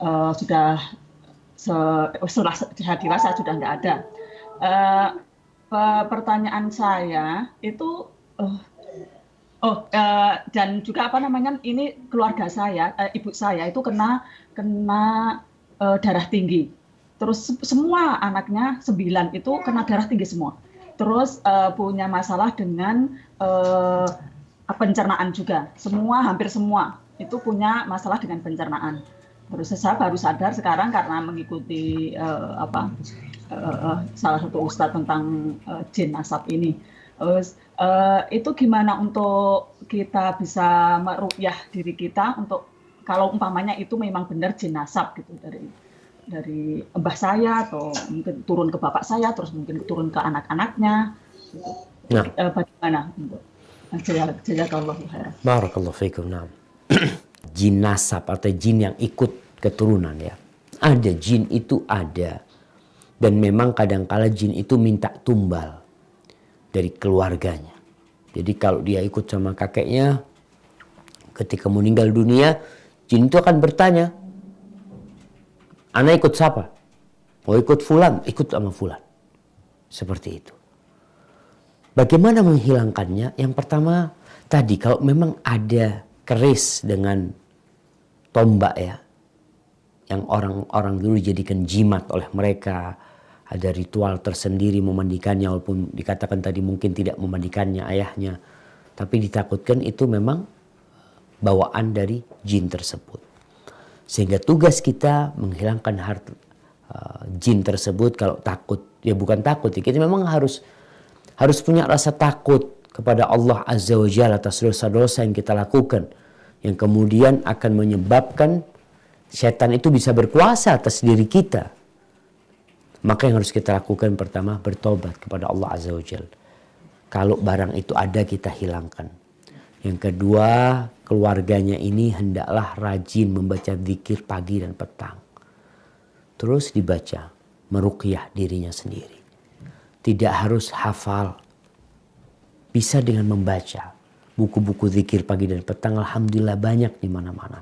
sudah setelah dewasa sudah nggak ada. Eh, Pertanyaan saya itu, eh, dan juga apa namanya, ini keluarga saya, ibu saya itu kena kena darah tinggi. Terus semua anaknya 9 itu kena darah tinggi semua. Terus punya masalah dengan pencernaan juga. Semua, hampir semua itu punya masalah dengan pencernaan. Terus saya baru sadar sekarang karena mengikuti salah satu ustadz tentang jin nasab ini. Itu gimana untuk kita bisa meruqyah diri kita untuk kalau umpamanya itu memang benar jin nasab gitu dari mbah saya atau mungkin turun ke bapak saya terus mungkin turun ke anak-anaknya gitu. Itu Nah, bagaimana untuk jazakallahu khairan. barakallahu fikum. Nah, jin nasab atau jin yang ikut keturunan ya. Ada jin itu ada. Dan memang kadangkala jin itu minta tumbal dari keluarganya. Jadi kalau dia ikut sama kakeknya, ketika meninggal dunia, jin itu akan bertanya, "Ana ikut siapa?" "Oh ikut fulan." "Ikut sama fulan." Seperti itu. Bagaimana menghilangkannya? Yang pertama, tadi kalau memang ada keris dengan tombak ya, yang orang-orang dulu dijadikan jimat oleh mereka, ada ritual tersendiri memandikannya, walaupun dikatakan tadi mungkin tidak memandikannya ayahnya, tapi ditakutkan itu memang bawaan dari jin tersebut. Sehingga tugas kita menghilangkan jin tersebut. Kalau takut, ya bukan takut, ya kita memang harus punya rasa takut kepada Allah Azza wa Jalla atas dosa-dosa yang kita lakukan, yang kemudian akan menyebabkan setan itu bisa berkuasa atas diri kita. Maka yang harus kita lakukan pertama, bertobat kepada Allah Azza wa Jalla. Kalau barang itu ada, kita hilangkan. Yang kedua, keluarganya ini hendaklah rajin membaca zikir pagi dan petang. Terus dibaca, meruqyah dirinya sendiri. Tidak harus hafal. Bisa dengan membaca. Buku-buku zikir pagi dan petang alhamdulillah banyak di mana-mana.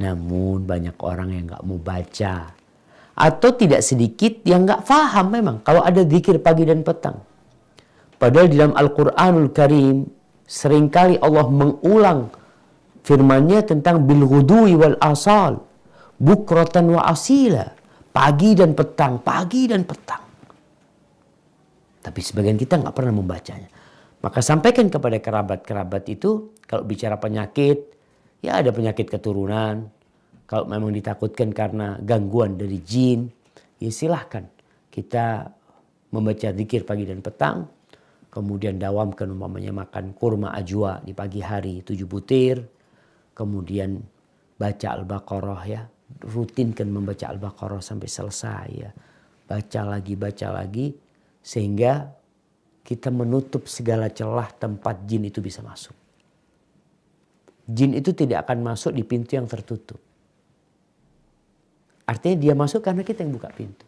Namun banyak orang yang gak mau baca. Atau tidak sedikit yang gak faham memang kalau ada zikir pagi dan petang. Padahal di dalam Al-Quranul Karim seringkali Allah mengulang firman-Nya tentang bilghudui wal asal, bukratan wa asila, pagi dan petang, pagi dan petang. Tapi sebagian kita nggak pernah membacanya. Maka sampaikan kepada kerabat-kerabat itu, kalau bicara penyakit, ya ada penyakit keturunan. Kalau memang ditakutkan karena gangguan dari jin, ya silahkan kita membaca zikir pagi dan petang. Kemudian dawamkan umpamanya makan kurma ajwa di pagi hari 7 butir. Kemudian baca Al-Baqarah ya. Rutinkan membaca Al-Baqarah sampai selesai ya. Baca lagi. Sehingga kita menutup segala celah tempat jin itu bisa masuk. Jin itu tidak akan masuk di pintu yang tertutup. Artinya dia masuk karena kita yang buka pintu.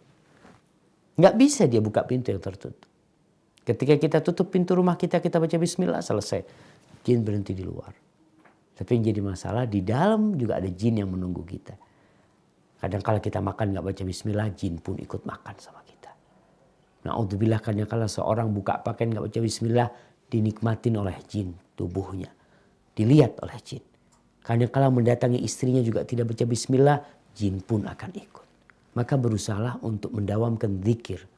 Nggak bisa dia buka pintu yang tertutup. Ketika kita tutup pintu rumah kita baca bismillah, selesai. Jin berhenti di luar. Tapi yang jadi masalah, di dalam juga ada jin yang menunggu kita. Kadang kala kita makan nggak baca bismillah, jin pun ikut makan sama kita. Na'udzubillah, kadang kala seorang buka pakaian nggak baca bismillah, dinikmatin oleh jin tubuhnya. Dilihat oleh jin. Kadang kala mendatangi istrinya juga tidak baca bismillah, jin pun akan ikut. Maka berusahalah untuk mendawamkan zikir.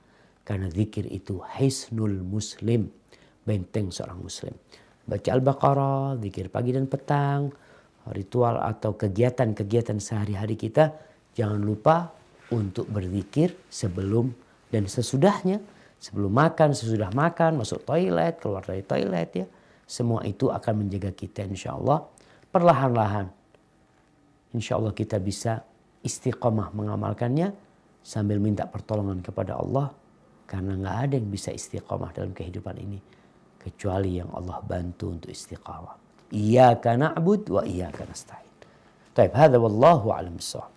Karena zikir itu hisnul muslim, benteng seorang muslim. Baca Al-Baqarah, zikir pagi dan petang, ritual atau kegiatan-kegiatan sehari-hari kita. Jangan lupa untuk berzikir sebelum dan sesudahnya. Sebelum makan, sesudah makan, masuk toilet, keluar dari toilet ya. Semua itu akan menjaga kita insya Allah. Perlahan-lahan insya Allah kita bisa istiqomah mengamalkannya sambil minta pertolongan kepada Allah. Karena gak ada yang bisa istiqomah dalam kehidupan ini kecuali yang Allah bantu untuk istiqamah. Iyyaka na'bud wa iyyaka nasta'in. Baik, hadza wallahu a'lam bissawab.